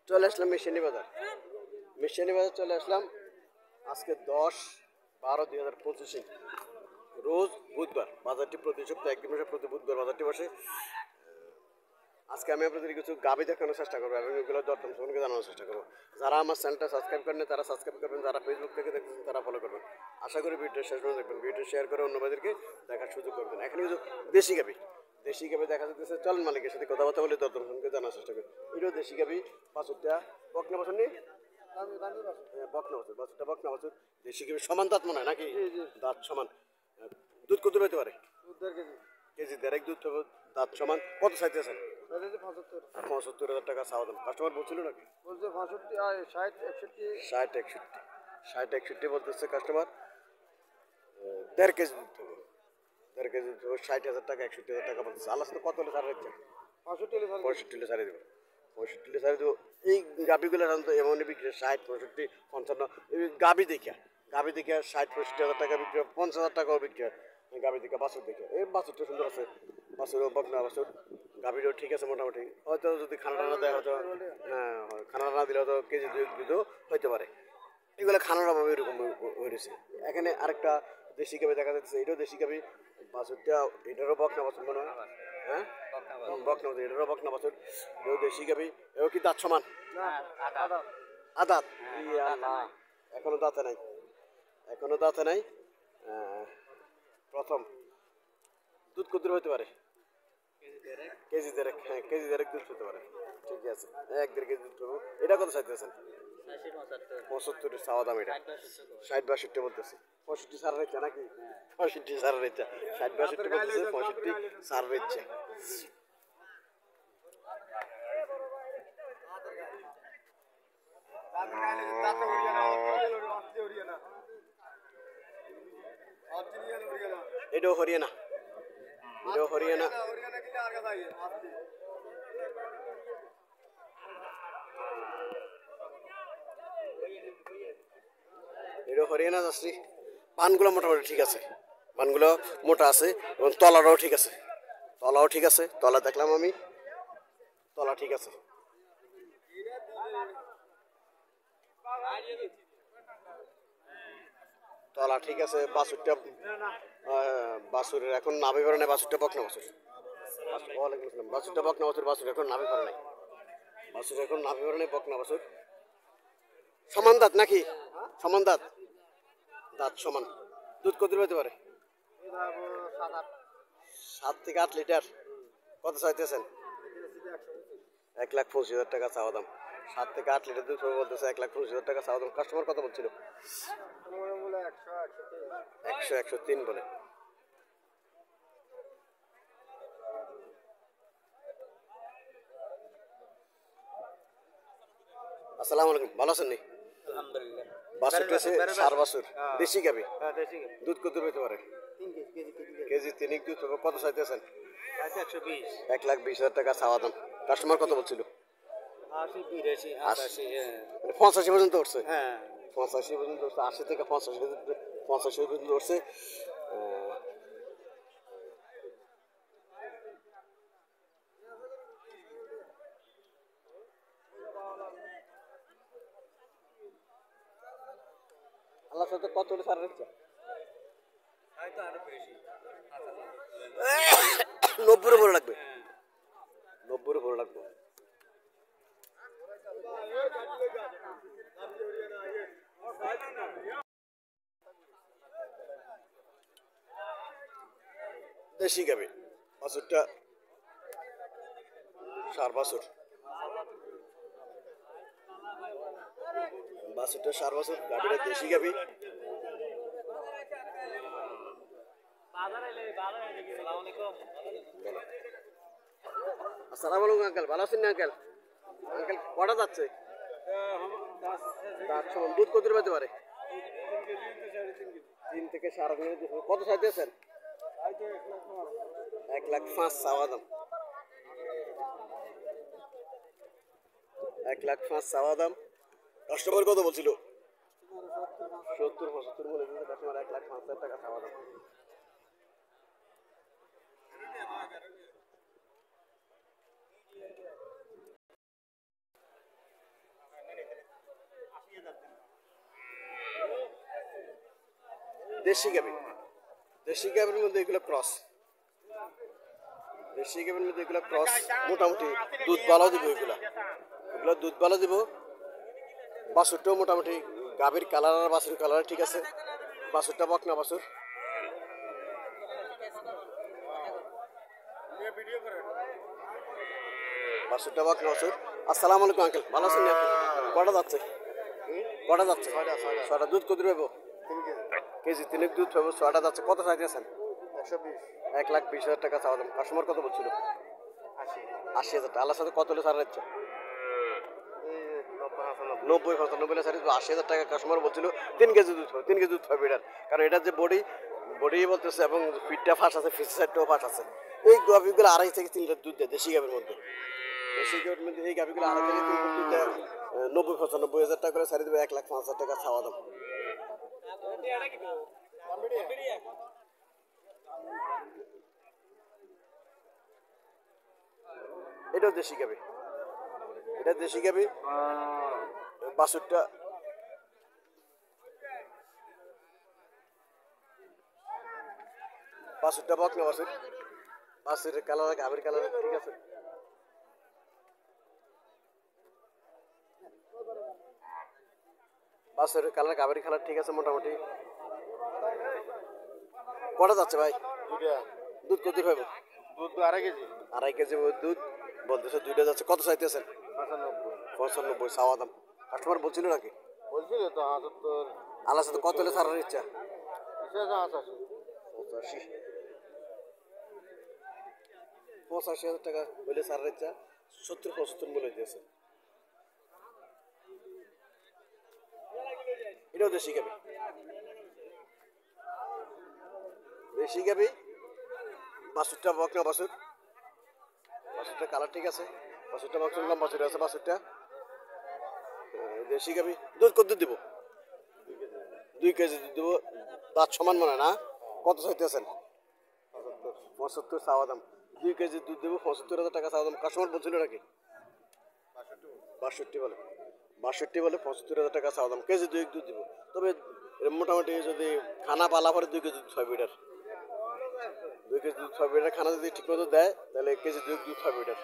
চলে আসলাম মিশনি বাজার। মিশনি বাজার চলে আসলাম আজকে 10/12/2025 রোজ বুধবার। বাজারটি প্রতি সপ্তাহে একদিন বসে, প্রতি বুধবার বাজারটি বসে। আজকে আমি আপনাদের কিছু গাভি দেখানোর চেষ্টা করবো এবং এগুলো দরদাম সম্পর্কে জানানোর চেষ্টা করবো। যারা আমার চ্যানেলটা সাবস্ক্রাইব করেন তারা সাবস্ক্রাইব করবেন, যারা ফেসবুক থেকে দেখছেন তারা ফলো করবেন। আশা করি ভিডিও শেষ পর্যন্ত দেখবেন, ভিডিও শেয়ার করে অন্য ভাইদেরকে দেখার সুযোগ করবেন। এখানে কিছু দেশি গাভি দেখা যাচ্ছে। চলেন মালিকের সাথে কথাবার্তা বলে দরদাম সম্পর্কে জানার চেষ্টা করি। এটাও দেশি গাভি, বাছুরটা বকনা বাছুর নেই, বকনা বাছুর, বাছুরটা বকনা বাছুর। দেশি গাভি সমান দাঁত মনে হয় নাকি? দাঁত সমান। দুধ কত পেতে পারে? কেজি দেড়েক দুধ হবে, দাঁত সমান। কত চাইতেছেন? 75,000 টাকা চাওয়া দাম। কাস্টমার বলছিল নাকি? বলছে 65 আর 60 61 60 61 বলতেছে কাস্টমার। 1.5 কেজি দুধ হবে, 1.5 কেজি দুধ হবে। 60,000 টাকা 61,000 টাকা বলতেছে। আল্লাহ সাথে কত হলে ছাড় হচ্ছে? 65 হলে ছাড়িয়ে দেবো, 65 হলে ছাড়িয়ে দেবো। এই গাভিগুলো সাধারণত এমনই বিক্রি 60 65 55। এই গাভি দেখিয়া 60 65,000 টাকা বিক্রি হয়, 50,000 টাকাও বিক্রি হয় গাভি দেখা। বাছুর দেখে এই বাছুরটা সুন্দর আছে, বাছুরও বকনা বাছুর। গাভিরও ঠিক আছে মোটামুটি। হয়তো যদি খানাটা না দেয় হয়তো, হ্যাঁ খানাটা না দিলে হয়তো কেজি দুধও হইতে পারে। এগুলো খানার অভাবে এরকম হয়েছে। এখানে আরেকটা দেশি গাভি দেখা যাচ্ছে, এটাও দেশি গাভি। বাছুরটা এটারও বকনা বাছুর মনে হয়। হ্যাঁ বকনা বাছুর, এটারও বকনা বাছুর। এটাও দেশি গাভি। এও কি দাঁত সমান? আদাত। এখনো দাঁতে নাই, এখনো দাঁতে নাই। প্রথম দুধ কত হতে পারে? কেজি দেড়েক। হ্যাঁ কেজি দেড়েক দুধ হতে পারে। ঠিকই আছে, 1-1.5 কেজি দুধ পাবো। এটা কত চাইতেছেন? 75 চাওয়া দাম। এটা 60 62 বলতেছে। 65 সার রয়েছে নাকি? 65 সার রয়েছে, 60 62 বলতেছে, 65 সার রয়েছে। এটাও হরিয়ানা, এটাও হরিয়ানা। এটাও হরিয়ানা যাচ্ছি। পানগুলো মোটামুটি ঠিক আছে, পানগুলো মোটা আছে এবং তলাটাও ঠিক আছে, তলাও ঠিক আছে। তলা দেখলাম আমি, তলা ঠিক আছে। তলা ঠিক আছে। বাছুরটা বাছুরের এখন নাভি ভরে নাই। বাছুরটা বকনা বাছুর। ওয়ালাইকুম আসসালাম। বাছুরটা বকনা বাছুর, বাছুর এখন নাভি ভরে নাই, বাছুর এখন নাভি ভরে নাই, বকনা বাছুর। সমান দাঁত নাকি? সমান দাঁত, দাঁত সমান। দুধ কত পেতে পারে? 7 থেকে 8 লিটার। কত চাইতেছেন? 1,25,000 টাকা চাওয়া দাম। 7 থেকে 8 লিটার দুধ বলতেছে, 1,25,000 টাকা চাওয়া দাম। কাস্টমার কত বলছিল? 100 103 বলে। আসসালামু আলাইকুম, ভালো আছেন নি? আলহামদুলিল্লাহ। বাছুরটা আছে সার বাছুর, দেশি গাভি। দুধ কত পেতে পারে? কেজি 3 দুধ হবে। কত চাইতেছেন? 1,20,000 টাকা চাওয়া দাম। কাস্টমার কত বলছিল? 85 পর্যন্ত উঠছে। 85 পর্যন্ত উঠছে, 80 থেকে 85 পর্যন্ত উঠছে। আল্লাহ সাথে কত হলে সার রাখছে? 90 উপরে লাগবে, 90 উপরে লাগবে। দেশি গাভি, বাছুরটা সার বাছুর, বাছুরটা সার বাছুর, গাভিটা দেশি গাভি। আসসালামু আলাইকুম আঙ্কেল, ভালো আছেন না আঙ্কেল? আঙ্কেল কটা যাচ্ছে? দুধ কত পেতে পারে? 3 থেকে 3.5 কেজি। কত চাইতেছেন? 1,05,000 চাওয়া দাম, 1,05,000 চাওয়া দাম। কাস্টমার কত বলছিল? 70 75 বলে দিয়েছে কাস্টমার। 1,05,000 টাকা চাওয়া দাম। দেশি গাভি, দেশি গাভির মধ্যে এগুলো ক্রস, দেশি গাভির মধ্যে এগুলো ক্রস, মোটামুটি দুধ ভালো দিব, এগুলো দুধ ভালো দিব। বাছুরটাও মোটামুটি গাভীর কালার আর বাছুর কালার ঠিক আছে। বাছুরটা বকনা বাছুর। বাছুরটা বকনা বাছুর। আসসালামু আলাইকুম আঙ্কেল, ভালো আছেন আপনি? কটা যাচ্ছে? কটা যাচ্ছে? ছয়টা। দুধ কত পাবো? কেজি 3 দুধ পাবো। 6টা যাচ্ছে। কত চাইতেছেন? 1,20,000 টাকা চাওয়া দাম। কাস্টমার কত বলছিল? 80,000 টাকা। আল্লাহর সাথে কত হলে ছাড় দিচ্ছে? 90-95 সারি 80,000 টাকা কাস্টমার বলছিল। 3 কেজি দুধ হবে, 3 কেজি দুধ হবে এটার, কারণ এটার যে বডি বলতেছে এবং ফিটটা ফাঁস আছে, ফিস সাইডটাও ফাঁস আছে। এই গাভিগুলো 2.5 থেকে 3 লিটার দুধ দেয় দেশি গাভির মধ্যে। দেশি গাভির মধ্যে এই গাভিগুলো 2.5 থেকে 3 লিটার দুধ দেয়। 90-95,000 টাকা করে সারি দেবে। 1,05,000 টাকা ছাওয়া দাম। এটাও দেশি গাভি, এটা দেশি গাভি। বাছুরটা বকনা বাছুর। বাছুরের কালার গাভীর কালার ঠিক আছে। বাছুরের কালার গাভীর কালার ঠিক আছে মোটামুটি। কটা যাচ্ছে ভাই? দুধ কত পাইব? দুধ 2.5 কেজি। 2.5 কেজি দুধ বলতেছে। 2টা যাচ্ছে। কত চাইতেছেন? 95 চাওয়া দাম। কাস্টমার বলছিল নাকি? বলছিল তো 75। আল্লাহর সাথে কত হলে ছাড়ার ইচ্ছা? 85,000 টাকা হইলে ছাড়ার ইচ্ছা। 70-75 মূল্য দিয়েছে। এটাও দেশি গাভি, দেশি গাভি। বাছুরটা বকনা বাছুর। বাছুরটা কালার ঠিক আছে। বাছুরটা বকনা বাছুর আছে। বাছুরটা দেশি গাভি। দুধ কত দিব? 2 কেজি দুধ দেবো। দাঁত সমান মনে না? কত চাইতেছেন? 75 চাওয়া দাম। 2 কেজি দুধ দেবো। 75,000 টাকা চাওয়া দাম। কাস্টমার বলছিল নাকি? 62 বলে। 62 বলে। 75,000 টাকা চাওয়া দাম। কেজি 2 দুধ দিব। তবে মোটামুটি যদি খানা পালা পরে 2 কেজি দুধ 6 লিটার। 2 কেজি দুধ 6 লিটার খানা যদি ঠিক মতো দেয় তাহলে কেজি 2 দুধ 6 লিটার।